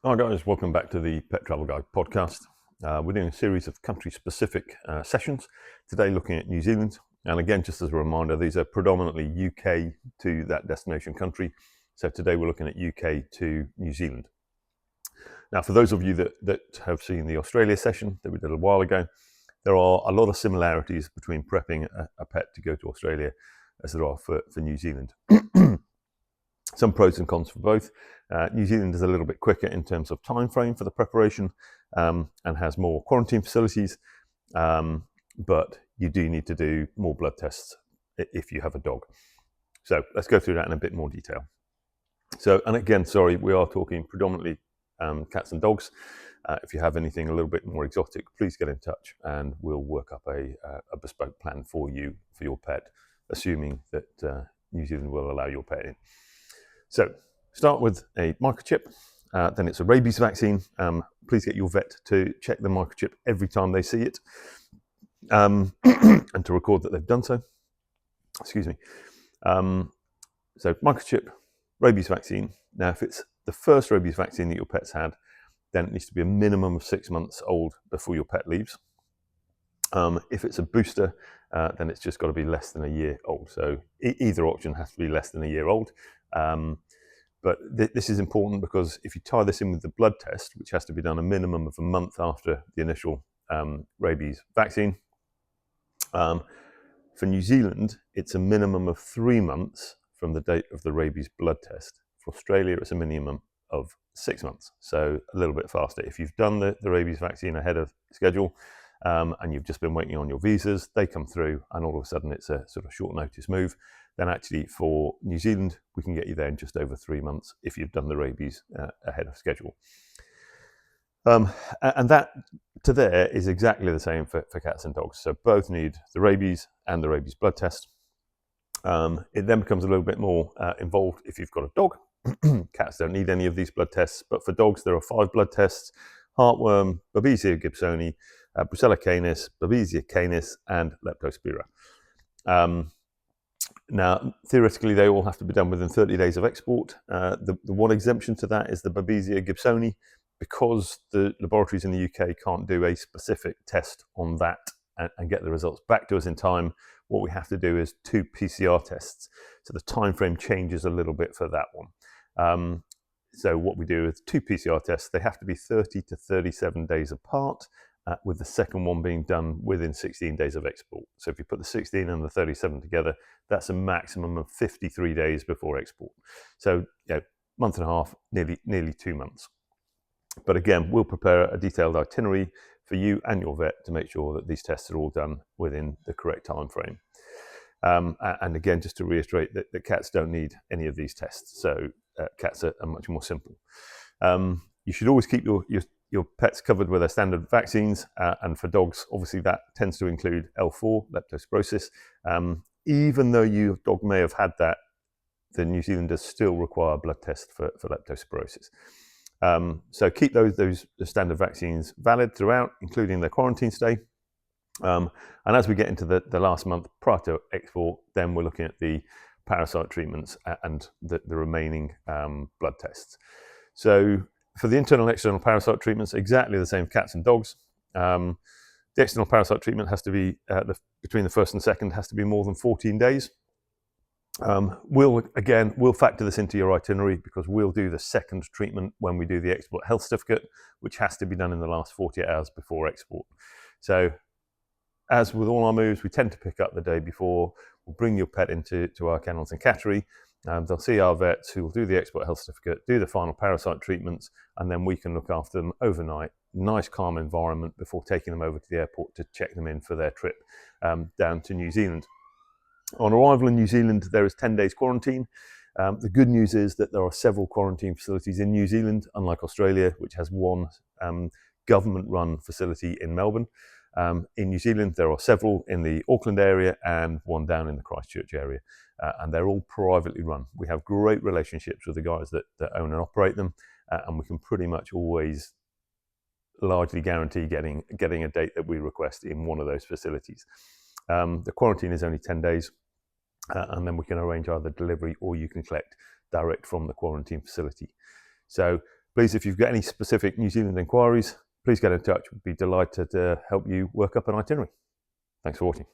Hi guys, welcome back to the Pet Travel Guide podcast. We're doing a series of country-specific sessions. Today looking at New Zealand. And again, just as a reminder, these are predominantly UK to that destination country. So today we're looking at UK to New Zealand. Now, for those of you that have seen the Australia session that we did a while ago, there are a lot of similarities between prepping a pet to go to Australia as there are for New Zealand. Some pros and cons for both. New Zealand is a little bit quicker in terms of time frame for the preparation and has more quarantine facilities, but you do need to do more blood tests if you have a dog. So let's go through that in a bit more detail. So, and again, sorry, we are talking predominantly cats and dogs. If you have anything a little bit more exotic, please get in touch and we'll work up a bespoke plan for you, for your pet, assuming that New Zealand will allow your pet in. So start with a microchip, then it's a rabies vaccine. Please get your vet to check the microchip every time they see it and to record that they've done so. Excuse me. So microchip, rabies vaccine. Now, if it's the first rabies vaccine that your pet's had, then it needs to be a minimum of 6 months old before your pet leaves. If it's a booster, then it's just got to be less than a year old. So either option has to be less than a year old. But this is important because if you tie this in with the blood test, which has to be done a minimum of a month after the initial rabies vaccine, for New Zealand, it's a minimum of 3 months from the date of the rabies blood test. For Australia, it's a minimum of 6 months, so a little bit faster. If you've done the rabies vaccine ahead of schedule and you've just been waiting on your visas, they come through and all of a sudden it's a sort of short notice move, then actually for New Zealand, we can get you there in just over 3 months if you've done the rabies ahead of schedule. And that to there is exactly the same for cats and dogs. So both need the rabies and the rabies blood test. It then becomes a little bit more involved if you've got a dog. Cats don't need any of these blood tests, but for dogs, there are 5 blood tests: heartworm, Babesia gibsoni, Brucella canis, Babesia canis, and Leptospira. Now, theoretically, they all have to be done within 30 days of export. The one exemption to that is the Babesia gibsoni, because the laboratories in the UK can't do a specific test on that and get the results back to us in time. What we have to do is 2 PCR tests. So the time frame changes a little bit for that one. So what we do is 2 PCR tests. They have to be 30 to 37 days apart, with the second one being done within 16 days of export. So if you put the 16 and the 37 together, that's a maximum of 53 days before export. So, month and a half, nearly 2 months. But again, we'll prepare a detailed itinerary for you and your vet to make sure that these tests are all done within the correct time frame. And again, just to reiterate that cats don't need any of these tests. So cats are much more simple. You should always keep your pets covered with their standard vaccines. And for dogs, obviously that tends to include L4, leptospirosis. Even though your dog may have had that, the New Zealanders still require a blood test for leptospirosis. So keep those standard vaccines valid throughout, including their quarantine stay. And as we get into the last month prior to export, then we're looking at the parasite treatments and the remaining blood tests. So for the internal and external parasite treatments, exactly the same for cats and dogs. The external parasite treatment has to be, between the first and second, has to be more than 14 days. We'll factor this into your itinerary because we'll do the second treatment when we do the export health certificate, which has to be done in the last 48 hours before export. So as with all our moves, we tend to pick up the day before. We'll bring your pet into our kennels and cattery. They'll see our vets who will do the export health certificate, do the final parasite treatments, and then we can look after them overnight. Nice, calm environment before taking them over to the airport to check them in for their trip down to New Zealand. On arrival in New Zealand, there is 10 days quarantine. The good news is that there are several quarantine facilities in New Zealand, unlike Australia, which has one government-run facility in Melbourne. In New Zealand, there are several in the Auckland area and one down in the Christchurch area, and they're all privately run. We have great relationships with the guys that own and operate them, and we can pretty much always largely guarantee getting a date that we request in one of those facilities. The quarantine is only 10 days. And then we can arrange either delivery or you can collect direct from the quarantine facility. So Please, if you've got any specific New Zealand inquiries, please get in touch. We'd be delighted to help you work up an itinerary. Thanks for watching.